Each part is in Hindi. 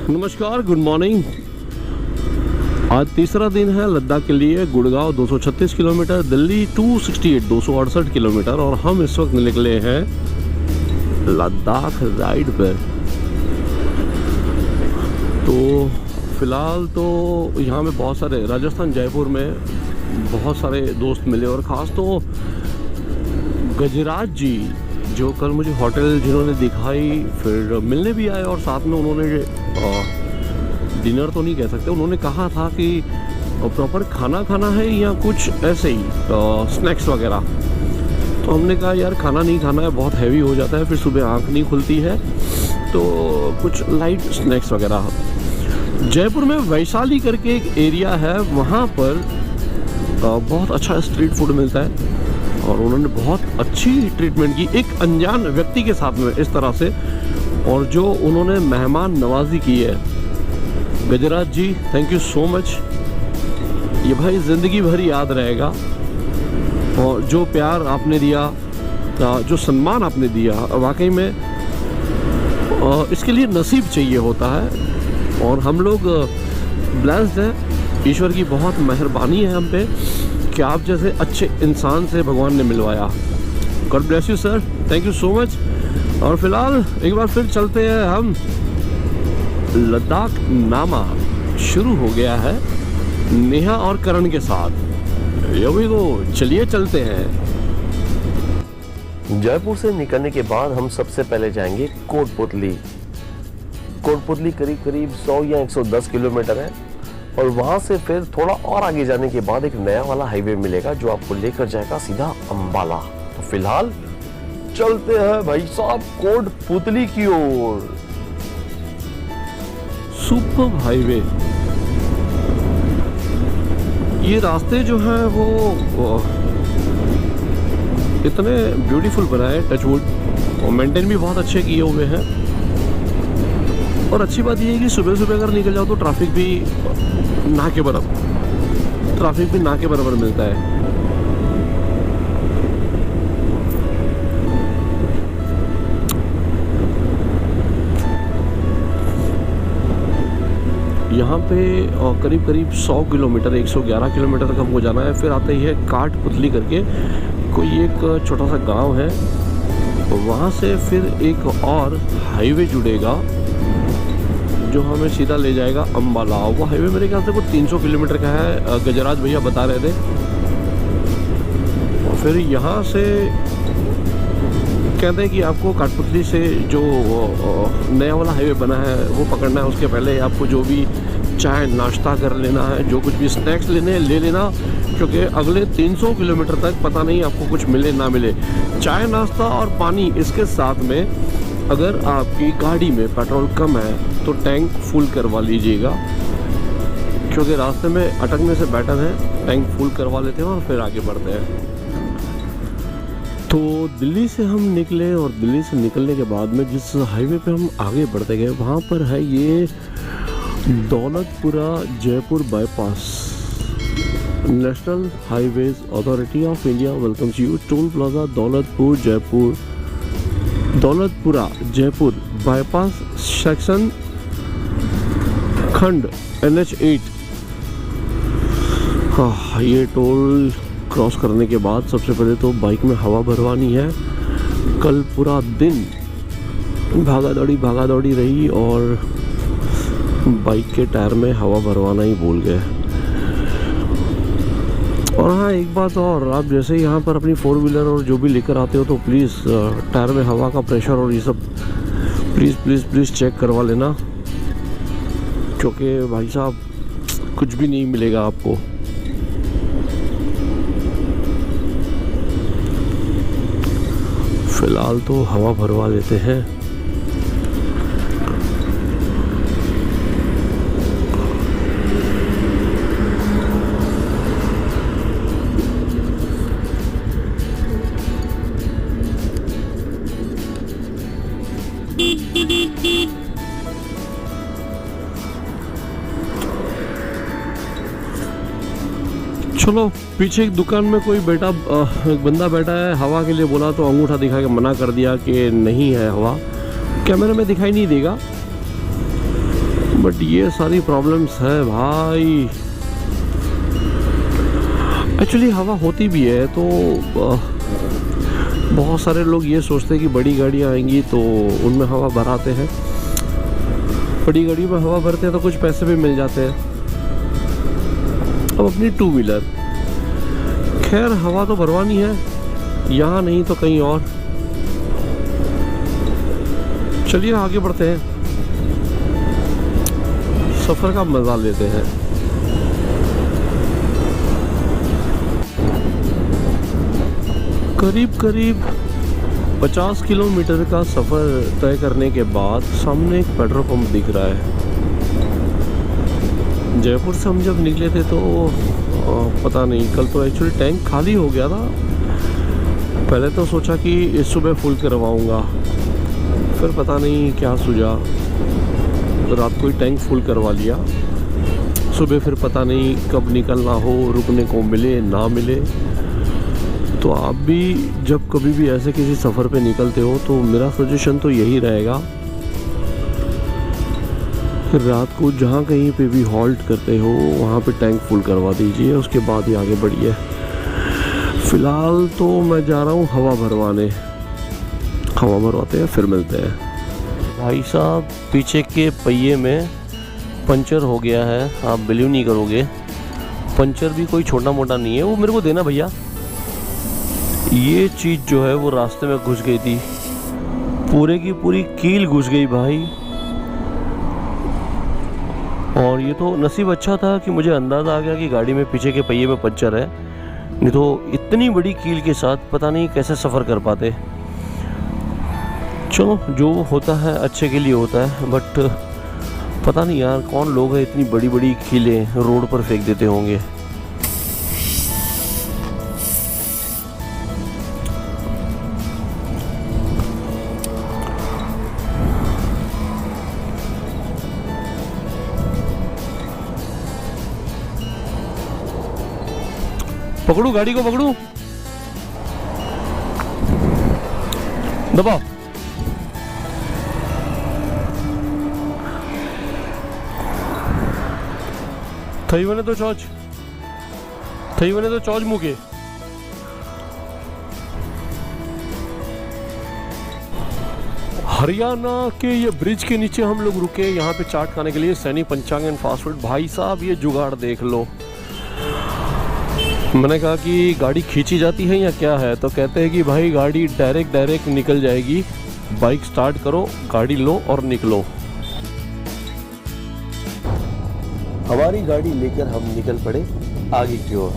नमस्कार, गुड मॉर्निंग। आज तीसरा दिन है लद्दाख के लिए। गुड़गांव 236 किलोमीटर, दिल्ली 268 किलोमीटर और हम इस वक्त निकले हैं लद्दाख राइड पर। तो फिलहाल तो यहाँ में बहुत सारे राजस्थान जयपुर में बहुत सारे दोस्त मिले और ख़ास तो गजराज जी जो कल मुझे होटल जिन्होंने दिखाई फिर मिलने भी आए और साथ में उन्होंने डिनर तो नहीं कह सकते, उन्होंने कहा था कि प्रॉपर खाना खाना है या कुछ ऐसे ही स्नैक्स वगैरह। तो हमने कहा यार खाना नहीं खाना है, बहुत हैवी हो जाता है, फिर सुबह आँख नहीं खुलती है, तो कुछ लाइट स्नैक्स वगैरह। जयपुर में वैशाली करके एक एरिया है, वहाँ पर बहुत अच्छा स्ट्रीट फूड मिलता है और उन्होंने बहुत अच्छी ट्रीटमेंट की एक अनजान व्यक्ति के साथ में इस तरह से, और जो उन्होंने मेहमान नवाजी की है। गजराज जी, थैंक यू सो मच। ये भाई ज़िंदगी भर याद रहेगा और जो प्यार आपने दिया, जो सम्मान आपने दिया, वाकई में इसके लिए नसीब चाहिए होता है और हम लोग ब्लेस्ड हैं। ईश्वर की बहुत मेहरबानी है हम पे कि आप जैसे अच्छे इंसान से भगवान ने मिलवाया। God bless you sir, thank you so much. और फिलहाल एक बार फिर चलते हैं हम। लद्दाख नामा शुरू हो गया है नेहा और करण के साथ। ये तो चलिए चलते हैं। जयपुर से निकलने के बाद हम सबसे पहले जाएंगे कोटपुतली। कोटपुतली करीब 100 या 110 किलोमीटर है और वहां से फिर थोड़ा और आगे जाने के बाद एक नया वाला हाईवे मिलेगा जो आपको लेकर जाएगा सीधा अंबाला। तो फिलहाल चलते हैं भाई साहब कोटपुतली की ओर। सुपर हाईवे, ये रास्ते जो हैं वो इतने ब्यूटीफुल बनाए, टचवुड, और मेंटेन भी बहुत अच्छे किए हुए हैं। और अच्छी बात ये है कि सुबह सुबह अगर निकल जाओ तो ट्रैफिक भी ना के बराबर मिलता है। यहाँ पे करीब 100 किलोमीटर, 111 किलोमीटर तक हमको जाना है। फिर आते ही है काठपुतली करके कोई एक छोटा सा गांव है, वहाँ से फिर एक और हाईवे जुड़ेगा जो हमें सीधा ले जाएगा अंबाला। वो हाईवे मेरे ख्याल से वो 300 किलोमीटर का है, गजराज भैया बता रहे थे। और फिर यहाँ से कहते हैं कि आपको काठपुतली से जो नया वाला हाईवे बना है वो पकड़ना है। उसके पहले आपको जो भी चाय नाश्ता कर लेना है, जो कुछ भी स्नैक्स लेने हैं ले लेना, क्योंकि अगले 300 किलोमीटर तक पता नहीं आपको कुछ मिले ना मिले। चाय नाश्ता और पानी, इसके साथ में अगर आपकी गाड़ी में पेट्रोल कम है तो टैंक फुल करवा लीजिएगा, क्योंकि रास्ते में अटकने से बेटर है टैंक फुल करवा लेते हैं और फिर आगे बढ़ते हैं। तो दिल्ली से हम निकले और दिल्ली से निकलने के बाद में जिस हाईवे पे हम आगे बढ़ते गए वहाँ पर है ये Daulatpura Jaipur bypass. National highways authority of India welcomes you. Toll plaza Daulatpura Jaipur bypass section खंड NH8। हाँ, ये टोल क्रॉस करने के बाद सबसे पहले तो बाइक में हवा भरवानी है। कल पूरा दिन भागा दौड़ी रही और बाइक के टायर में हवा भरवाना ही भूल गए। और हाँ, एक बात और, आप जैसे ही यहाँ पर अपनी 4 व्हीलर और जो भी लेकर आते हो तो प्लीज़ टायर में हवा का प्रेशर और ये सब प्लीज़ चेक करवा लेना, क्योंकि भाई साहब कुछ भी नहीं मिलेगा आपको। फिलहाल तो हवा भरवा लेते हैं। चलो, पीछे एक दुकान में कोई एक बंदा बैठा है, हवा के लिए बोला तो अंगूठा दिखा के मना कर दिया कि नहीं है हवा। कैमरे में दिखाई नहीं देगा, बट ये सारी प्रॉब्लम्स है भाई। एक्चुअली हवा होती भी है तो बहुत सारे लोग ये सोचते हैं कि बड़ी गाड़ियाँ आएंगी तो उनमें हवा भराते हैं, बड़ी गाड़ी में हवा भरते हैं तो कुछ पैसे भी मिल जाते हैं। अब अपनी टू व्हीलर, खैर हवा तो भरवानी है, यहाँ नहीं तो कहीं और। चलिए आगे बढ़ते हैं, सफ़र का मज़ा लेते हैं। करीब करीब 50 किलोमीटर का सफ़र तय करने के बाद सामने एक पेट्रोल पंप दिख रहा है। जयपुर से हम जब निकले थे तो पता नहीं, कल तो एक्चुअली टैंक खाली हो गया था। पहले तो सोचा कि इस सुबह फुल करवाऊंगा, फिर पता नहीं क्या सूझा, रात को ही टैंक फुल करवा लिया। सुबह फिर पता नहीं कब निकलना हो, रुकने को मिले ना मिले। तो आप भी जब कभी भी ऐसे किसी सफ़र पे निकलते हो तो मेरा सजेशन तो यही रहेगा, रात को जहाँ कहीं पे भी हॉल्ट करते हो वहाँ पे टैंक फुल करवा दीजिए, उसके बाद ही आगे बढ़िए। फ़िलहाल तो मैं जा रहा हूँ हवा भरवाने, हवा भरवाते हैं फिर मिलते हैं। भाई साहब पीछे के पहिए में पंचर हो गया है, आप बिलीव नहीं करोगे। पंचर भी कोई छोटा मोटा नहीं है, वो मेरे को देना भैया। ये चीज़ जो है वो रास्ते में घुस गई थी, पूरे की पूरी कील घुस गई भाई। और ये तो नसीब अच्छा था कि मुझे अंदाज़ा आ गया कि गाड़ी में पीछे के पहिए में पंचर है, नहीं तो इतनी बड़ी कील के साथ पता नहीं कैसे सफ़र कर पाते। चलो जो होता है अच्छे के लिए होता है, बट पता नहीं यार कौन लोग हैं इतनी बड़ी बड़ी कीलें रोड पर फेंक देते होंगे। पकड़ू गाड़ी को, पकड़ू, दबाओ। थई वने तो चौच, थई वने तो चौच मुके। हरियाणा के ये ब्रिज के नीचे हम लोग रुके, यहाँ पे चाट खाने के लिए, सैनी पंचांग एंड फास्ट फूड। भाई साहब ये जुगाड़ देख लो। मैंने कहा कि गाड़ी खींची जाती है या क्या है, तो कहते हैं कि भाई गाड़ी डायरेक्ट निकल जाएगी, बाइक स्टार्ट करो, गाड़ी लो और निकलो। हमारी गाड़ी लेकर हम निकल पड़े आगे की ओर।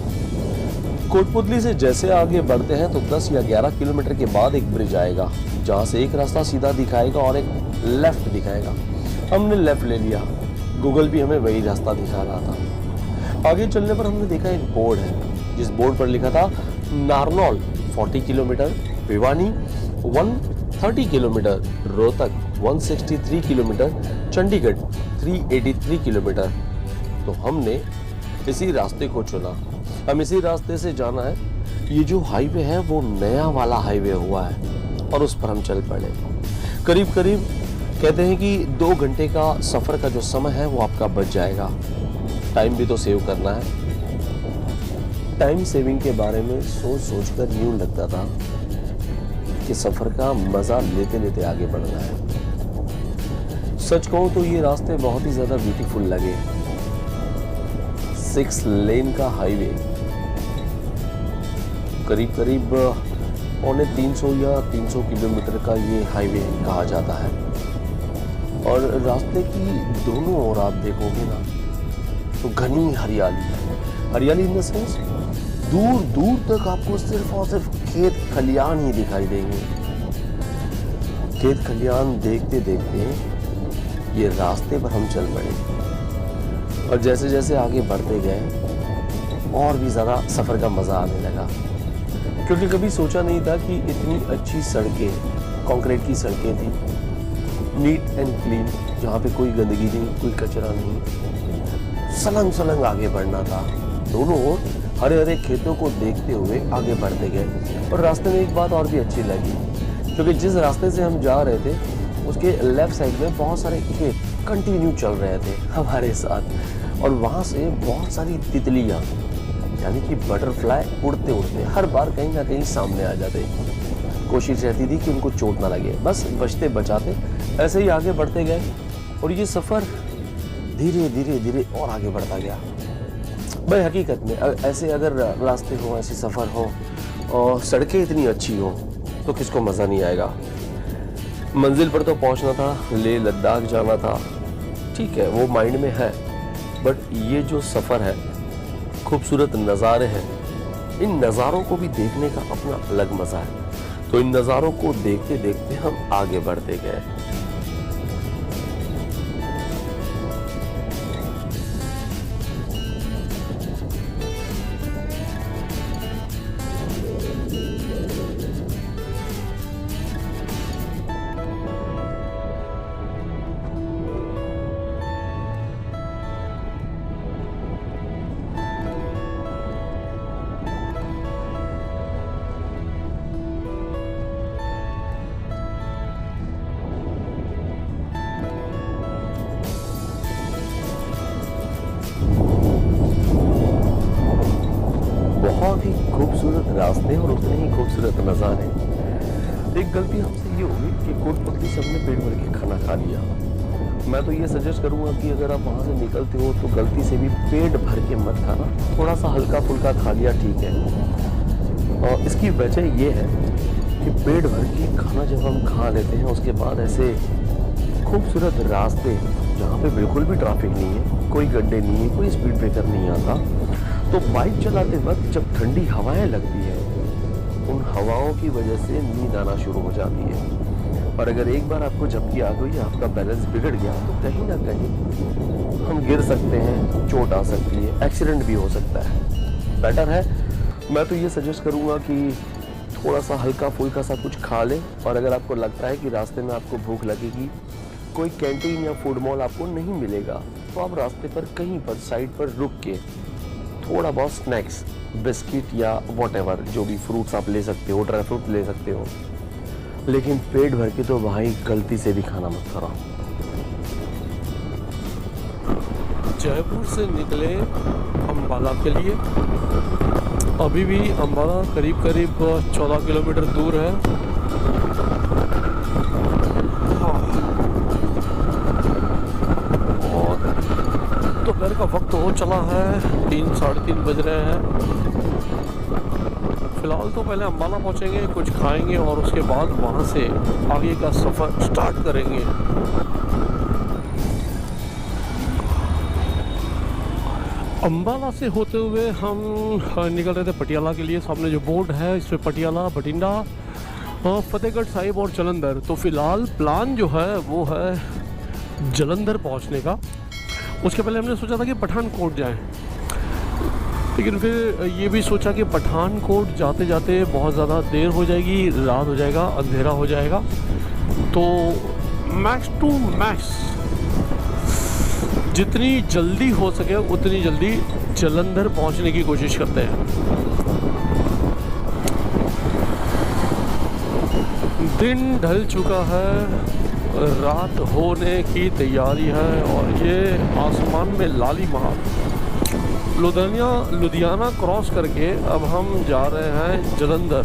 कोटपुतली से जैसे आगे बढ़ते हैं तो 10 या 11 किलोमीटर के बाद एक ब्रिज आएगा, जहाँ से एक रास्ता सीधा दिखाएगा और एक लेफ्ट दिखाएगा। हमने लेफ्ट ले लिया, गूगल भी हमें वही रास्ता दिखा रहा था। आगे चलने पर हमने देखा एक बोर्ड है, जिस बोर्ड पर लिखा था Narnaul 40 kilometre, Bhiwani 130 kilometre, Rohtak 163 kilometre, Chandigarh 383 kilometre. तो हमने इसी रास्ते को चुना, हम इसी रास्ते से जाना है। ये जो हाईवे है वो नया वाला हाईवे हुआ है और उस पर हम चल पड़े। करीब करीब कहते हैं कि 2 घंटे का सफ़र का जो समय है वो आपका बच जाएगा। टाइम भी तो सेव करना है। टाइम सेविंग के बारे में सोच कर यूं लगता था कि सफ़र का मज़ा लेते लेते आगे बढ़ना है। सच कहूँ तो ये रास्ते बहुत ही ज़्यादा ब्यूटीफुल लगे। 6 लेन का हाईवे, करीब करीब 350 या 300 किलोमीटर का ये हाईवे कहा जाता है। और रास्ते की दोनों ओर आप देखोगे ना तो घनी हरियाली है। हरियाली इन द सेंस दूर दूर तक आपको सिर्फ और सिर्फ खेत खलियान ही दिखाई देंगे। खेत खलियान देखते देखते ये रास्ते पर हम चल पड़े और जैसे जैसे आगे बढ़ते गए और भी ज़्यादा सफ़र का मज़ा आने लगा, क्योंकि कभी सोचा नहीं था कि इतनी अच्छी सड़कें, कंक्रीट की सड़कें थी, नीट एंड क्लीन, जहाँ पे कोई गंदगी नहीं, कोई कचरा नहीं। सलंग सलंग आगे बढ़ना था, दोनों ओर हरे हरे खेतों को देखते हुए आगे बढ़ते गए। और रास्ते में एक बात और भी अच्छी लगी, क्योंकि जिस रास्ते से हम जा रहे थे उसके लेफ्ट साइड में बहुत सारे खेत कंटिन्यू चल रहे थे हमारे साथ, और वहाँ से बहुत सारी तितलियाँ यानी कि बटरफ्लाई उड़ते उड़ते हर बार कहीं ना कहीं सामने आ जाते। कोशिश रहती थी कि उनको चोट ना लगे, बस बचते बचाते ऐसे ही आगे बढ़ते गए, और ये सफ़र धीरे धीरे धीरे और आगे बढ़ता गया। भाई हकीकत में ऐसे अगर रास्ते हो, ऐसी सफ़र हो और सड़कें इतनी अच्छी हो तो किसको मज़ा नहीं आएगा। मंजिल पर तो पहुंचना था, लेह लद्दाख जाना था, ठीक है वो माइंड में है, बट ये जो सफ़र है, खूबसूरत नज़ारे हैं, इन नज़ारों को भी देखने का अपना अलग मज़ा है। तो इन नज़ारों को देखते देखते हम आगे बढ़ते गए। बहुत ही खूबसूरत रास्ते और उतने ही खूबसूरत नज़ारे। एक गलती हमसे ये होगी कि कोटपुतली से हमने पेट भर के खाना खा लिया। मैं तो ये सजेस्ट करूँगा कि अगर आप वहाँ से निकलते हो तो गलती से भी पेट भर के मत खाना, थोड़ा सा हल्का फुल्का खा लिया ठीक है। और इसकी वजह ये है कि पेट भर के खाना जब हम खा लेते हैं उसके बाद ऐसे खूबसूरत रास्ते जहाँ पे बिल्कुल भी ट्रैफिक नहीं है, कोई गड्ढे नहीं है, कोई स्पीड ब्रेकर नहीं आता, तो बाइक चलाते वक्त जब ठंडी हवाएं लगती है उन हवाओं की वजह से नींद आना शुरू हो जाती है। और अगर एक बार आपको झपकी आ गई, आपका बैलेंस बिगड़ गया, तो कहीं ना कहीं हम गिर सकते हैं, चोट आ सकती है, एक्सीडेंट भी हो सकता है। बेटर है मैं तो ये सजेस्ट करूँगा कि थोड़ा सा हल्का फुल्का सा कुछ खा लें, और अगर आपको लगता है कि रास्ते में आपको भूख लगेगी, कोई कैंटीन या फूड मॉल आपको नहीं मिलेगा, तो आप रास्ते पर कहीं पर साइड पर रुक के थोड़ा बहुत स्नैक्स, बिस्किट या व्हाटएवर जो भी फ्रूट्स आप ले सकते हो, ड्राई फ्रूट ले सकते हो, लेकिन पेट भर के तो भाई गलती से भी खाना मत करो। जयपुर से निकले अम्बाला के लिए, अभी भी अम्बाला करीब 14 किलोमीटर दूर है। दोपहर का वक्त हो चला है, 3 साढ़े 3 बज रहे हैं। फिलहाल तो पहले अम्बाला पहुंचेंगे, कुछ खाएंगे और उसके बाद वहां से आगे का सफ़र स्टार्ट करेंगे। अम्बाला से होते हुए हम निकल रहे थे पटियाला के लिए। सामने जो बोर्ड है इस पर पटियाला, बठिंडा, फतेहगढ़ साहिब और जलंधर। तो फिलहाल प्लान जो है वो है जलंधर पहुंचने का। उसके पहले हमने सोचा था कि पठानकोट जाएं, लेकिन फिर ये भी सोचा कि पठानकोट जाते जाते बहुत ज़्यादा देर हो जाएगी, रात हो जाएगा, अंधेरा हो जाएगा। तो मैक्स टू मैक्स जितनी जल्दी हो सके उतनी जल्दी जलंधर पहुंचने की कोशिश करते हैं। दिन ढल चुका है, रात होने की तैयारी है और ये आसमान में लालीमार। लुधियाना क्रॉस करके अब हम जा रहे हैं जलंधर।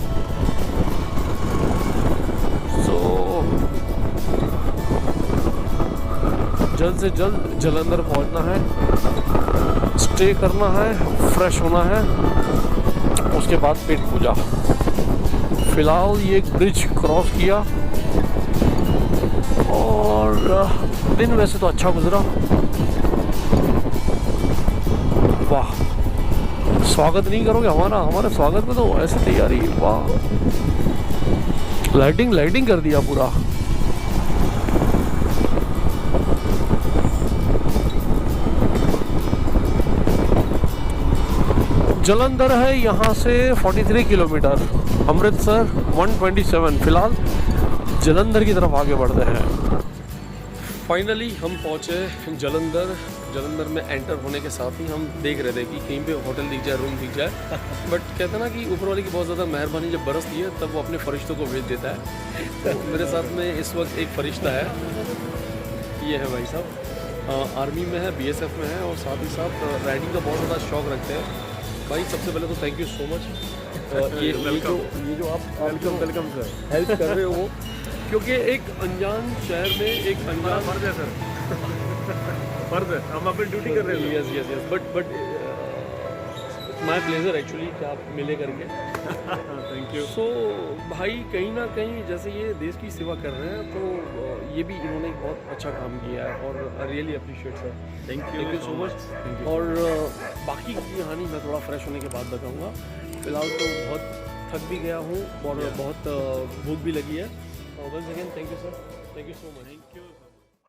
जल्द से जल्द जलंधर पहुंचना है, स्टे करना है, फ्रेश होना है, उसके बाद पेट पूजा। फिलहाल ये एक ब्रिज क्रॉस किया और दिन वैसे तो अच्छा गुजरा। वाह, स्वागत नहीं करोगे हमारे स्वागत में तो ऐसे तैयारी, वाह, लाइटिंग कर दिया पूरा। जलंधर है यहाँ से 43 किलोमीटर, अमृतसर 127। फिलहाल जलंधर की तरफ आगे बढ़ते हैं। फाइनली हम पहुँचे जलंधर में एंटर होने के साथ ही हम देख रहे थे कि कहीं पे होटल दिख जाए, रूम दिख जाए, बट कहते हैं ना कि ऊपर वाले की बहुत ज़्यादा मेहरबानी जब बरसती है तब वो अपने फरिश्तों को भेज देता है। तो मेरे साथ में इस वक्त एक फरिश्ता है, ये है भाई साहब, आर्मी में है, BSF में है और साथ ही साथ राइडिंग का बहुत ज़्यादा शौक़ रखते हैं। भाई सबसे पहले तो थैंक यू सो मच, ये जो आप वेलकम सर हेल्प कर रहे हो, क्योंकि एक अनजान शहर में एक अनजान फर्ज है सर, फर्ज है, हम अपनी ड्यूटी कर रहे हैं। Yes but my pleasure actually कि आप मिले करके। Thank you. सो भाई कहीं ना कहीं जैसे ये देश की सेवा कर रहे हैं तो ये भी इन्होंने एक बहुत अच्छा काम किया है और really appreciate sir, thank you so much. और बाकी की कहानी मैं थोड़ा फ्रेश होने के बाद बताऊँगा। फिलहाल तो बहुत थक भी गया हूँ और बहुत भूख भी लगी है। Once again thank you sir, thank you so much. Thank you.